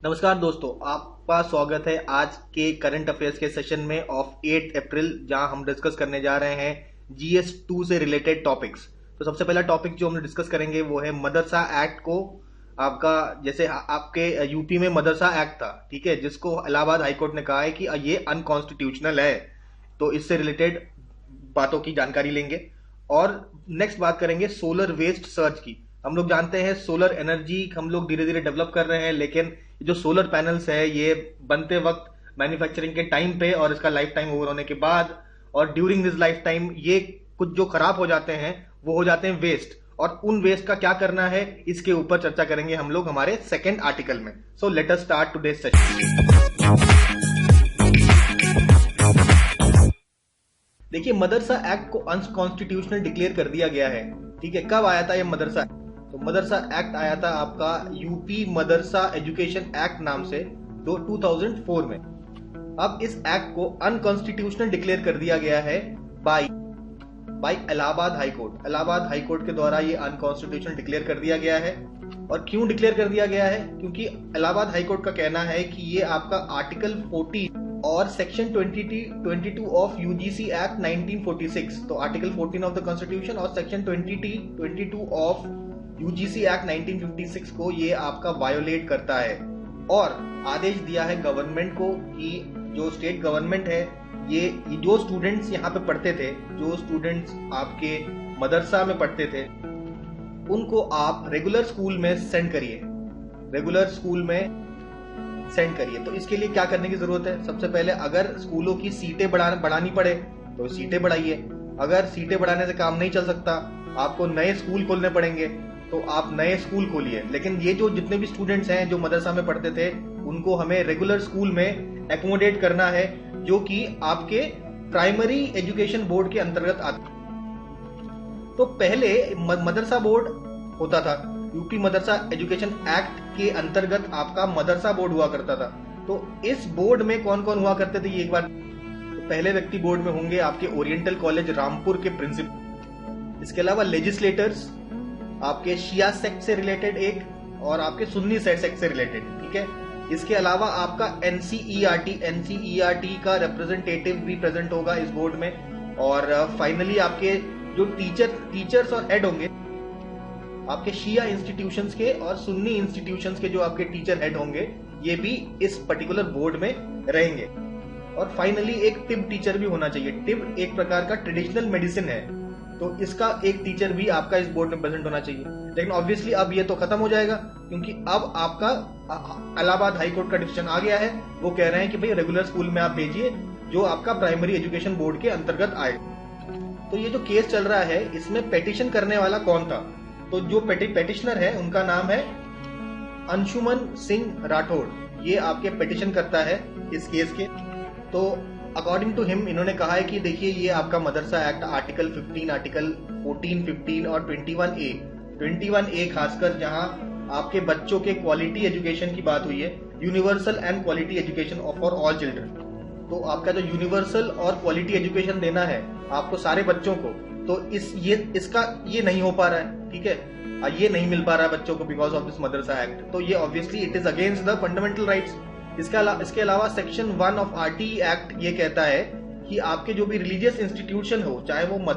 नमस्कार दोस्तों, आपका स्वागत है आज के करंट अफेयर्स के सेशन में ऑफ 8 अप्रैल, जहां हम डिस्कस करने जा रहे हैं GS2 से रिलेटेड टॉपिक्स। तो सबसे पहला टॉपिक जो हम डिस्कस करेंगे वो है मदरसा एक्ट को। आपका जैसे आपके यूपी में मदरसा एक्ट था, ठीक है, जिसको इलाहाबाद हाईकोर्ट ने कहा है कि ये अनकॉन्स्टिट्यूशनल है। तो इससे रिलेटेड बातों की जानकारी लेंगे और नेक्स्ट बात करेंगे सोलर वेस्ट सर्च की। हम लोग जानते हैं सोलर एनर्जी हम लोग धीरे धीरे डेवलप कर रहे हैं, लेकिन जो सोलर पैनल्स है ये बनते वक्त मैन्युफैक्चरिंग के टाइम पे और इसका लाइफ टाइम ओवर होने के बाद और ड्यूरिंग दिस लाइफ टाइम ये कुछ जो खराब हो जाते हैं वो हो जाते हैं वेस्ट, और उन वेस्ट का क्या करना है इसके ऊपर चर्चा करेंगे हम लोग हमारे सेकेंड आर्टिकल में। So let us start today session. देखिए, मदरसा एक्ट को अनकॉन्स्टिट्यूशनल डिक्लेयर कर दिया गया है, ठीक है। कब आया था ये मदरसा? तो मदरसा एक्ट आया था आपका यूपी मदरसा एजुकेशन एक्ट नाम से 2004 में। अब इस एक्ट को अनकॉन्स्टिट्यूशनल डिक्लेयर कर दिया गया है by Allahabad high court. Allahabad high court के द्वारा ये अनकॉन्स्टिट्यूशनल डिक्लेयर कर दिया गया है। और क्यों डिक्लेयर कर दिया गया है? क्योंकि इलाहाबाद हाईकोर्ट का कहना है कि ये आपका आर्टिकल 14 और सेक्शन 22 ऑफ यूजीसी एक्ट 1946, तो आर्टिकल 14 ऑफ द कॉन्स्टिट्यूशन और सेक्शन 22 ऑफ यूजीसी एक्ट 1956 को ये आपका वायोलेट करता है। और आदेश दिया है गवर्नमेंट को कि जो स्टेट गवर्नमेंट है ये जो स्टूडेंट्स यहाँ पे पढ़ते थे, जो स्टूडेंट्स आपके मदरसा में पढ़ते थे, उनको आप रेगुलर स्कूल में सेंड करिए, रेगुलर स्कूल में सेंड करिए। तो इसके लिए क्या करने की जरूरत है? सबसे पहले अगर स्कूलों की सीटें बढ़ानी पड़े तो सीटें बढ़ाइए। अगर सीटें बढ़ाने से काम नहीं चल सकता, आपको नए स्कूल खोलने पड़ेंगे, तो आप नए स्कूल खोलिए। लेकिन ये जो जितने भी स्टूडेंट्स हैं जो मदरसा में पढ़ते थे उनको हमें रेगुलर स्कूल में एकोमोडेट करना है, जो कि आपके प्राइमरी एजुकेशन बोर्ड के अंतर्गत आते। तो पहले मदरसा बोर्ड होता था, यूपी मदरसा एजुकेशन एक्ट के अंतर्गत आपका मदरसा बोर्ड हुआ करता था। तो इस बोर्ड में कौन कौन हुआ करते थे ये एक बार। तो पहले व्यक्ति बोर्ड में होंगे आपके ओरिएंटल कॉलेज रामपुर के प्रिंसिपल। इसके अलावा लेजिस्लेटर्स आपके शिया सेक्ट से रिलेटेड एक और आपके सुन्नी सेक्ट से रिलेटेड, ठीक है। इसके अलावा आपका एनसीईआरटी का रिप्रेजेंटेटिव भी प्रेजेंट होगा इस बोर्ड में। और फाइनली आपके जो टीचर्स और हेड होंगे आपके शिया इंस्टीट्यूशंस के और सुन्नी इंस्टीट्यूशंस के जो आपके टीचर हेड होंगे ये भी इस पर्टिकुलर बोर्ड में रहेंगे। और फाइनली एक टिब टीचर भी होना चाहिए। टिब एक प्रकार का ट्रेडिशनल मेडिसिन है, तो इसका एक टीचर भी आपका इस बोर्ड में प्रेजेंट होना चाहिए। लेकिन ऑब्वियसली अब ये तो खत्म हो जाएगा, क्योंकि अब आपका इलाहाबाद हाईकोर्ट का डिसीजन आ गया है। वो कह रहे हैं कि भाई रेगुलर स्कूल में आप भेजिए जो आपका प्राइमरी एजुकेशन बोर्ड के अंतर्गत आएगा। तो ये जो केस चल रहा है इसमें पेटिशन करने वाला कौन था? तो जो पेटिशनर है उनका नाम है अंशुमन सिंह राठौड़। ये आपके पेटिशन करता है इस केस के। तो अकॉर्डिंग टू हिम इन्होंने कहा है कि देखिए ये आपका मदरसा एक्ट आर्टिकल 15, आर्टिकल 14, 15 और 21A खासकर जहां आपके बच्चों के क्वालिटी एजुकेशन की बात हुई है, universal and quality education for all children. तो आपका जो यूनिवर्सल और क्वालिटी एजुकेशन देना है आपको सारे बच्चों को, तो इसका ये नहीं हो पा रहा है, ठीक है। ये नहीं मिल पा रहा है बच्चों को because of this Madrasa act. तो ये obviously it is against the fundamental rights. इसके अलावा सेक्शन 1 ऑफ आरटीई एक्ट ये कहता है कि आपके जो भी रिलीजियस इंस्टीट्यूशन हो, चाहे वो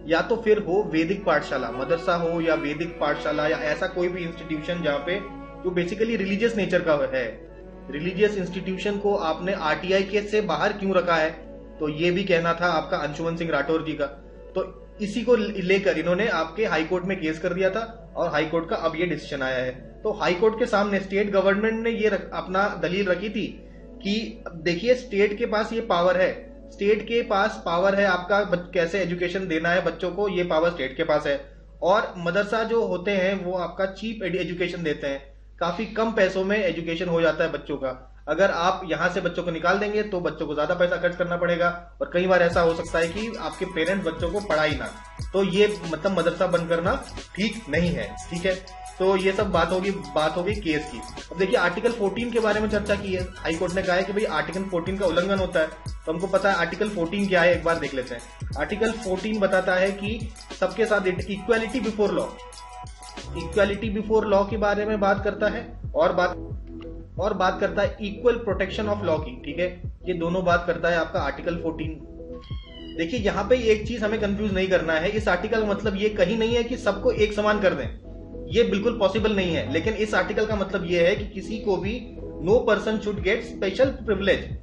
या तो फिर हो वैदिक पाठशाला, मदरसा हो या वैदिक पाठशाला या ऐसा कोई भी इंस्टीट्यूशन जहाँ पे जो बेसिकली रिलीजियस नेचर का है, रिलीजियस इंस्टीट्यूशन को आपने आरटीआई के से बाहर क्यों रखा है? तो ये भी कहना था आपका अंशुमन सिंह राठौर जी का। तो इसी को लेकर इन्होंने आपके हाईकोर्ट में केस कर दिया था और हाईकोर्ट का अब ये डिसीजन आया है। तो हाईकोर्ट के सामने स्टेट गवर्नमेंट ने ये अपना दलील रखी थी कि देखिए स्टेट के पास ये पावर है, स्टेट के पास पावर है आपका कैसे एजुकेशन देना है बच्चों को, ये पावर स्टेट के पास है। और मदरसा जो होते हैं वो आपका चीप एजुकेशन देते हैं, काफी कम पैसों में एजुकेशन हो जाता है बच्चों का। अगर आप यहाँ से बच्चों को निकाल देंगे तो बच्चों को ज्यादा पैसा खर्च करना पड़ेगा और कई बार ऐसा हो सकता है कि आपके पेरेंट्स बच्चों को पढ़ाई ना। तो ये मतलब मदरसा बंद करना ठीक नहीं है, ठीक है। तो ये सब बात होगी केस की। अब देखिए आर्टिकल 14 के बारे में चर्चा की है। हाईकोर्ट ने कहा है कि भाई आर्टिकल 14 का उल्लंघन होता है। तो हमको पता है आर्टिकल 14 क्या है, एक बार देख लेते हैं। आर्टिकल 14 बताता है कि सबके साथ equality before law, equality before law के बारे में बात करता है। और बात और बात करता है इक्वल प्रोटेक्शन ऑफ लॉ की, ठीक है। ये दोनों बात करता है आपका आर्टिकल 14। देखिए यहाँ पे एक चीज हमें कंफ्यूज नहीं करना है, इस आर्टिकल का मतलब ये कहीं नहीं है कि सबको एक समान कर दें, ये बिल्कुल पॉसिबल नहीं है। लेकिन इस आर्टिकल का मतलब ये है कि किसी को भी no person should get special privilege,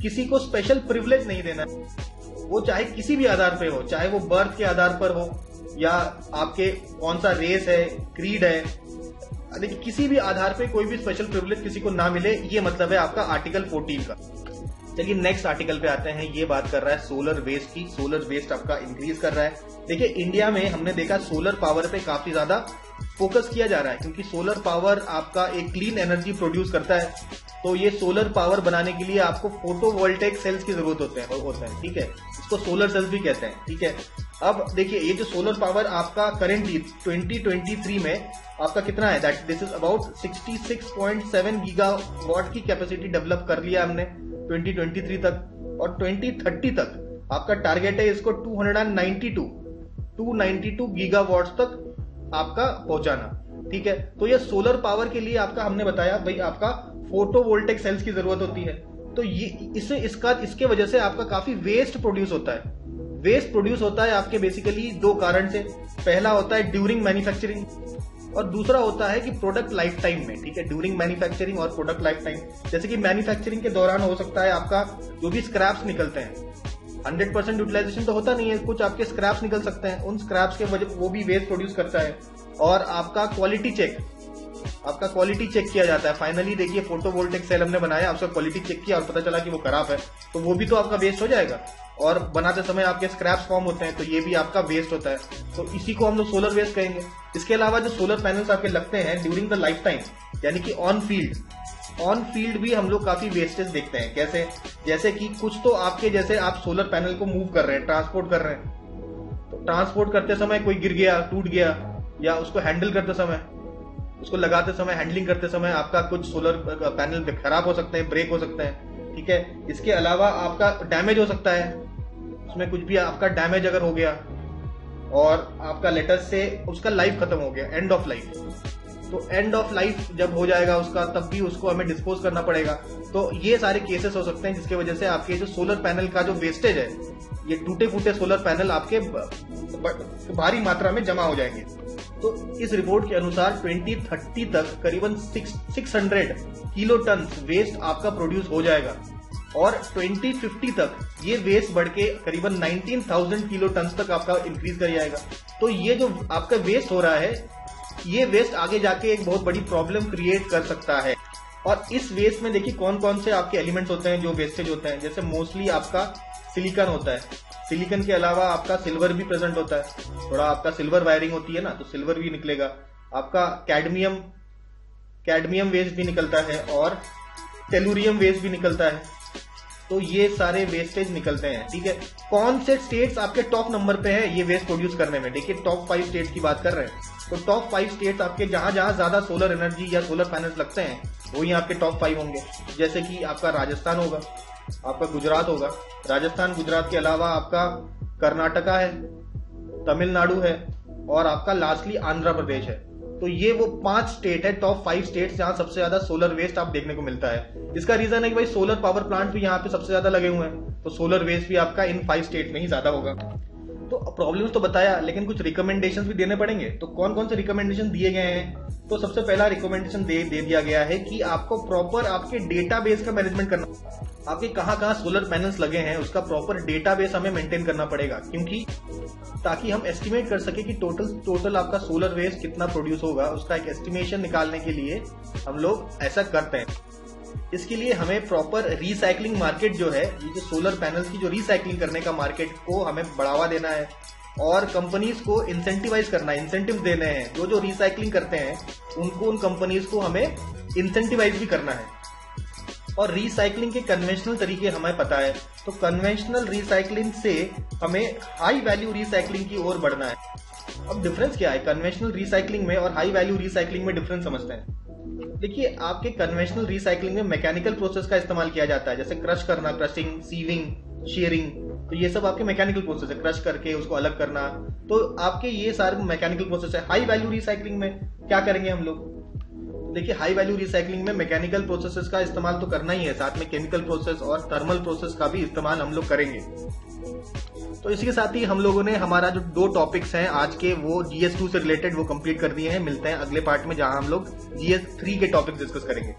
किसी को स्पेशल प्रिविलेज नहीं देना, वो चाहे किसी भी आधार पे हो, चाहे वो बर्थ के आधार पर हो या आपके कौन सा रेस है, क्रीड है, देखिए किसी भी आधार पे कोई भी स्पेशल प्रिविलेज किसी को ना मिले, ये मतलब है आपका आर्टिकल 14 का। चलिए नेक्स्ट आर्टिकल पे आते हैं। ये बात कर रहा है सोलर वेस्ट की। सोलर वेस्ट आपका इंक्रीज कर रहा है। देखिए इंडिया में हमने देखा सोलर पावर पे काफी ज्यादा फोकस किया जा रहा है, क्योंकि सोलर पावर आपका एक क्लीन एनर्जी प्रोड्यूस करता है। तो ये सोलर पावर बनाने के लिए आपको फोटोवोल्टेइक सेल्स की जरूरत होता है, ठीक है। इसको सोलर सेल्स भी कहते हैं, ठीक है। अब देखिए ये जो सोलर पावर आपका करेंटली 2023 में आपका कितना है, that this is about 66.7 gigawatt की कैपेसिटी डेवलप कर लिया हमने 2023 तक, और 2030 तक आपका टारगेट है इसको 292 गीगावाट तक आपका पहुंचाना, ठीक है। तो ये सोलर पावर के लिए आपका हमने बताया भाई आपका फोटोवोल्टेइक सेल्स की जरूरत होती है। तो ये इसके वजह से आपका काफी वेस्ट प्रोड्यूस होता है। वेस्ट प्रोड्यूस होता है आपके बेसिकली दो कारण से। पहला होता है ड्यूरिंग मैन्युफैक्चरिंग और दूसरा होता है कि प्रोडक्ट लाइफ टाइम में, ठीक है। ड्यूरिंग मैन्युफैक्चरिंग और प्रोडक्ट लाइफ टाइम, जैसे कि मैन्युफैक्चरिंग के दौरान हो सकता है आपका जो भी स्क्रैप्स निकलते हैं, 100% यूटिलाइजेशन तो होता नहीं है, कुछ आपके स्क्रैप्स निकल सकते हैं, उन स्क्रैप्स के वजह वो भी वेस्ट प्रोड्यूस करता है। और आपका क्वालिटी चेक किया जाता है। फाइनली देखिए फोटोवोल्टेइक सेल हमने बनाया, उसका क्वालिटी चेक किया और पता चला कि वो खराब है, तो वो भी तो आपका वेस्ट हो जाएगा। और बनाते समय आपके स्क्रैप्स फॉर्म होते हैं, तो ये भी आपका वेस्ट होता है। तो इसी को हम लोग सोलर वेस्ट कहेंगे। इसके अलावा जो सोलर पैनल्स आपके लगते हैं ड्यूरिंग द लाइफ टाइम, यानी कि ऑन फील्ड भी हम लोग काफी वेस्टेज देखते हैं। कैसे, जैसे कि कुछ तो आपके जैसे आप सोलर पैनल को मूव कर रहे हैं, ट्रांसपोर्ट कर रहे हैं, तो ट्रांसपोर्ट करते समय कोई गिर गया, टूट गया, या उसको हैंडल करते समय, उसको लगाते समय, हैंडलिंग करते समय आपका कुछ सोलर पैनल खराब हो सकते हैं, ब्रेक हो सकते हैं, ठीक है। इसके अलावा आपका डैमेज हो सकता है, उसमें कुछ भी आपका डैमेज अगर हो गया और आपका लेटर से उसका लाइफ खत्म हो गया, एंड ऑफ लाइफ, तो एंड ऑफ लाइफ जब हो जाएगा उसका, तब भी उसको हमें डिस्पोज करना पड़ेगा। तो ये सारे केसेस हो सकते हैं जिसकी वजह से आपके जो सोलर पैनल का जो वेस्टेज है, ये टूटे फूटे सोलर पैनल आपके भारी मात्रा में जमा हो जाएंगे। तो इस रिपोर्ट के अनुसार 2030 तक करीबन 600 किलो टन वेस्ट आपका प्रोड्यूस हो जाएगा, और 2050 तक ये वेस्ट बढ़ के करीबन 19,000 किलो टन तक आपका इंक्रीज कर जाएगा। तो ये जो आपका वेस्ट हो रहा है, ये वेस्ट आगे जाके एक बहुत बड़ी प्रॉब्लम क्रिएट कर सकता है। और इस वेस्ट में देखिए कौन कौन से आपके एलिमेंट्स होते हैं जो वेस्टेज होते हैं। जैसे मोस्टली आपका सिलिकॉन होता है, सिलिकॉन के अलावा आपका सिल्वर भी प्रेजेंट होता है, थोड़ा आपका सिल्वर वायरिंग होती है ना, तो सिल्वर भी निकलेगा। आपका कैडमियम वेस्ट भी निकलता है और टेलुरियम वेस्ट भी निकलता है। तो ये सारे वेस्टेज निकलते हैं, ठीक है। कौन से स्टेट्स आपके टॉप नंबर पे है ये वेस्ट प्रोड्यूस करने में, देखिए टॉप 5 स्टेट्स की बात कर रहे हैं। तो टॉप 5 स्टेट्स आपके जहां जहां ज्यादा सोलर एनर्जी या सोलर पैनल्स लगते हैं वही आपके टॉप 5 होंगे। जैसे कि आपका राजस्थान होगा, आपका गुजरात होगा, राजस्थान गुजरात के अलावा आपका कर्नाटका है, तमिलनाडु है, और आपका लास्टली आंध्र प्रदेश है। तो ये वो 5 स्टेट है, टॉप 5 स्टेट्स जहां सबसे ज्यादा सोलर वेस्ट आप देखने को मिलता है। इसका रीजन है कि भाई सोलर पावर प्लांट भी यहाँ पे सबसे ज्यादा लगे हुए हैं, तो सोलर वेस्ट भी आपका इन 5 स्टेट में ही ज्यादा होगा। तो प्रॉब्लम्स तो बताया, लेकिन कुछ रिकमेंडेशंस भी देने पड़ेंगे। तो कौन कौन से रिकमेंडेशन दिए गए हैं, तो सबसे पहला रिकमेंडेशन दे दिया गया है कि आपको प्रॉपर आपके डेटाबेस का मैनेजमेंट करना, आपके कहाँ सोलर पैनल्स लगे हैं उसका प्रॉपर डेटाबेस हमें मेंटेन करना पड़ेगा, क्योंकि ताकि हम एस्टिमेट कर सके कि टोटल आपका सोलर वेस्ट कितना प्रोड्यूस होगा, उसका एक एस्टिमेशन निकालने के लिए हम लोग ऐसा करते हैं। इसके लिए हमें प्रॉपर रिसाइकलिंग मार्केट जो है, ये जो सोलर पैनल्स की जो रिसाइकलिंग करने का मार्केट को हमें बढ़ावा देना है, और कंपनीज को इंसेंटिवाइज करना है, इंसेंटिव देने हैं। जो रिसाइकलिंग करते हैं उनको, उन कंपनीज को हमें इंसेंटिवाइज भी करना है। और रिसाइकलिंग के कन्वेंशनल तरीके हमें पता है, तो कन्वेंशनल रिसाइकलिंग से हमें हाई वैल्यू रिसाइकलिंग की ओर बढ़ना है। अब डिफरेंस क्या है कन्वेंशनल रिसाइकलिंग में और हाई वैल्यू रिसाइकलिंग में, डिफरेंस समझते हैं। देखिए आपके कन्वेंशनल रिसाइकलिंग में मैकेनिकल प्रोसेस का इस्तेमाल किया जाता है, जैसे क्रश करना, क्रशिंग, सीविंग, शेयरिंग, तो ये सब आपके मैकेनिकल प्रोसेस है, क्रश करके उसको अलग करना। तो आपके ये सारे मैकेनिकल प्रोसेस है। हाई वैल्यू रिसाइकलिंग में क्या करेंगे हम लोग, देखिए हाई वैल्यू रिसाइकलिंग में मैकेनिकल प्रोसेसेस का इस्तेमाल तो करना ही है, साथ में केमिकल प्रोसेस और थर्मल प्रोसेस का भी इस्तेमाल हम लोग करेंगे। तो इसी के साथ ही हम लोगों ने हमारा जो 2 टॉपिक्स हैं आज के वो GS2 से रिलेटेड वो कंप्लीट कर दिए हैं। मिलते हैं अगले पार्ट में जहां हम लोग GS3 के टॉपिक्स डिस्कस करेंगे।